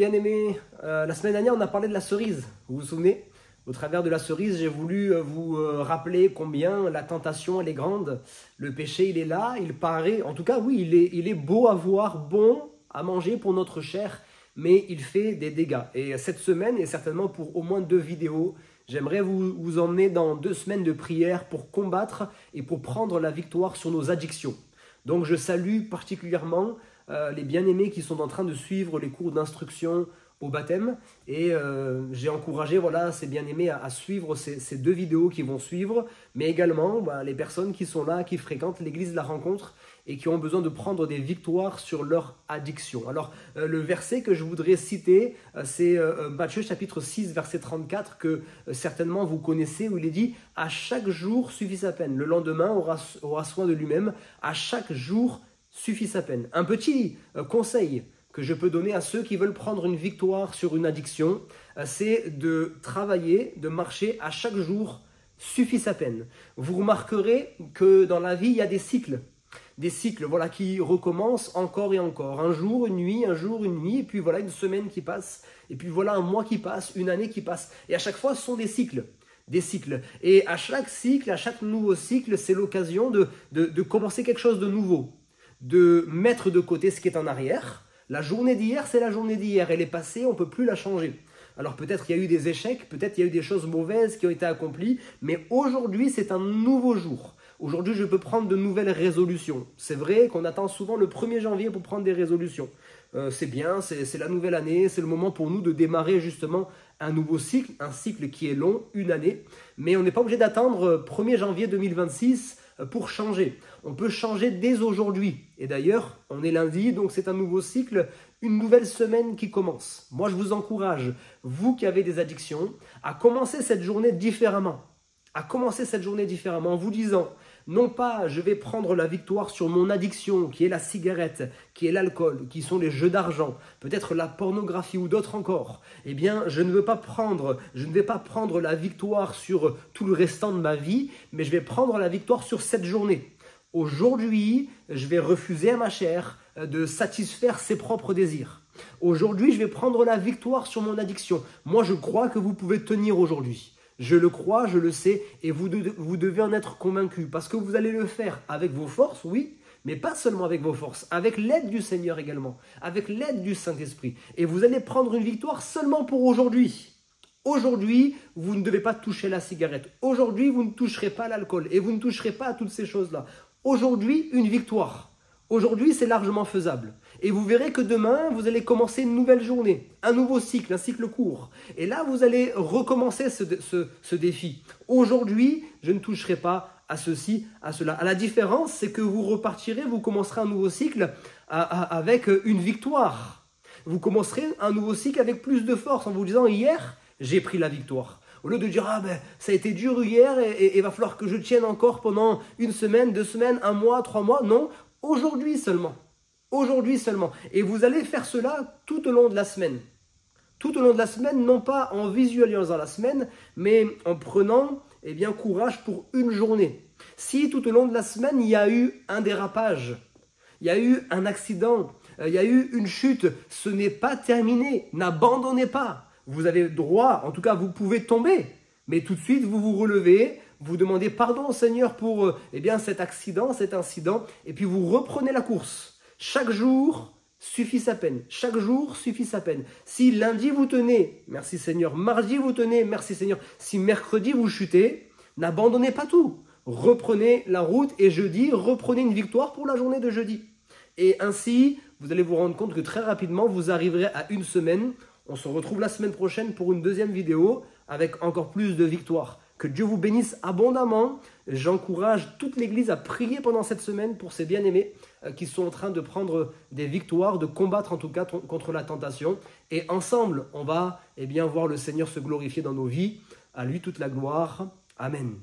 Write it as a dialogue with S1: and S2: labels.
S1: bien-aimés, la semaine dernière, on a parlé de la cerise, vous vous souvenez? Au travers de la cerise, j'ai voulu vous rappeler combien la tentation, elle est grande. Le péché, il est là, il paraît, en tout cas, oui, il est beau à voir, bon à manger pour notre chair, mais il fait des dégâts. Et cette semaine, et certainement pour au moins 2 vidéos, j'aimerais vous emmener dans 2 semaines de prière pour combattre et pour prendre la victoire sur nos addictions. Donc je salue particulièrement les bien-aimés qui sont en train de suivre les cours d'instruction au baptême et j'ai encouragé ces bien-aimés à suivre ces 2 vidéos qui vont suivre, mais également les personnes qui sont là, qui fréquentent l'église de la rencontre et qui ont besoin de prendre des victoires sur leur addiction. Alors le verset que je voudrais citer, c'est Matthieu chapitre 6 verset 34 que certainement vous connaissez, où il est dit « À chaque jour suffit sa peine, le lendemain aura soin de lui-même, à chaque jour suffit sa peine ». Un petit conseil que je peux donner à ceux qui veulent prendre une victoire sur une addiction, c'est de travailler, de marcher à chaque jour suffit sa peine. Vous remarquerez que dans la vie, il y a des cycles qui recommencent encore et encore. Un jour, une nuit, et puis voilà une semaine qui passe, et puis voilà un mois qui passe, une année qui passe. Et à chaque fois, ce sont des cycles. Et à chaque cycle, à chaque nouveau cycle, c'est l'occasion de commencer quelque chose de nouveau, de mettre de côté ce qui est en arrière. La journée d'hier, c'est la journée d'hier. Elle est passée, on ne peut plus la changer. Alors peut-être il y a eu des échecs, peut-être il y a eu des choses mauvaises qui ont été accomplies, mais aujourd'hui, c'est un nouveau jour. Aujourd'hui, je peux prendre de nouvelles résolutions. C'est vrai qu'on attend souvent le 1er janvier pour prendre des résolutions. C'est bien, c'est la nouvelle année, c'est le moment pour nous de démarrer justement un nouveau cycle, un cycle qui est long, une année. Mais on n'est pas obligé d'attendre 1er janvier 2026 pour changer. On peut changer dès aujourd'hui. Et d'ailleurs, on est lundi, donc c'est un nouveau cycle, une nouvelle semaine qui commence. Moi, je vous encourage, vous qui avez des addictions, à commencer cette journée différemment. En vous disant, non pas je vais prendre la victoire sur mon addiction, qui est la cigarette, qui est l'alcool, qui sont les jeux d'argent, peut-être la pornographie ou d'autres encore. Eh bien, je ne vais pas prendre la victoire sur tout le restant de ma vie, mais je vais prendre la victoire sur cette journée. Aujourd'hui, je vais refuser à ma chair de satisfaire ses propres désirs. Aujourd'hui, je vais prendre la victoire sur mon addiction. Moi, je crois que vous pouvez tenir aujourd'hui. Je le crois, je le sais, et vous devez en être convaincu, parce que vous allez le faire avec vos forces, oui, mais pas seulement avec vos forces, avec l'aide du Seigneur également, avec l'aide du Saint-Esprit. Et vous allez prendre une victoire seulement pour aujourd'hui. Aujourd'hui, vous ne devez pas toucher la cigarette. Aujourd'hui, vous ne toucherez pas l'alcool, et vous ne toucherez pas à toutes ces choses-là. Aujourd'hui, une victoire. Aujourd'hui, c'est largement faisable. Et vous verrez que demain, vous allez commencer une nouvelle journée, un nouveau cycle, un cycle court. Et là, vous allez recommencer ce défi. Aujourd'hui, je ne toucherai pas à ceci, à cela. La différence, c'est que vous repartirez, vous commencerez un nouveau cycle avec une victoire. Vous commencerez un nouveau cycle avec plus de force en vous disant « Hier, j'ai pris la victoire ». Au lieu de dire « Ah ben, ça a été dur hier et il va falloir que je tienne encore pendant 1 semaine, 2 semaines, 1 mois, 3 mois ». Non, aujourd'hui seulement. Aujourd'hui seulement. Et vous allez faire cela tout au long de la semaine. Tout au long de la semaine, non pas en visualisant la semaine, mais en prenant courage pour une journée. Si tout au long de la semaine, il y a eu un dérapage, il y a eu un accident, il y a eu une chute, ce n'est pas terminé. N'abandonnez pas. Vous avez droit, en tout cas vous pouvez tomber, mais tout de suite vous vous relevez, vous demandez pardon au Seigneur pour cet accident, cet incident, et puis vous reprenez la course. Chaque jour suffit sa peine. Chaque jour suffit sa peine. Si lundi vous tenez, merci Seigneur. Mardi vous tenez, merci Seigneur. Si mercredi vous chutez, n'abandonnez pas tout. Reprenez la route et jeudi, reprenez une victoire pour la journée de jeudi. Et ainsi, vous allez vous rendre compte que très rapidement, vous arriverez à 1 semaine. On se retrouve la semaine prochaine pour une 2e vidéo avec encore plus de victoires. Que Dieu vous bénisse abondamment. J'encourage toute l'Église à prier pendant cette semaine pour ces bien-aimés qui sont en train de prendre des victoires, de combattre en tout cas contre la tentation. Et ensemble, on va voir le Seigneur se glorifier dans nos vies. À lui toute la gloire. Amen.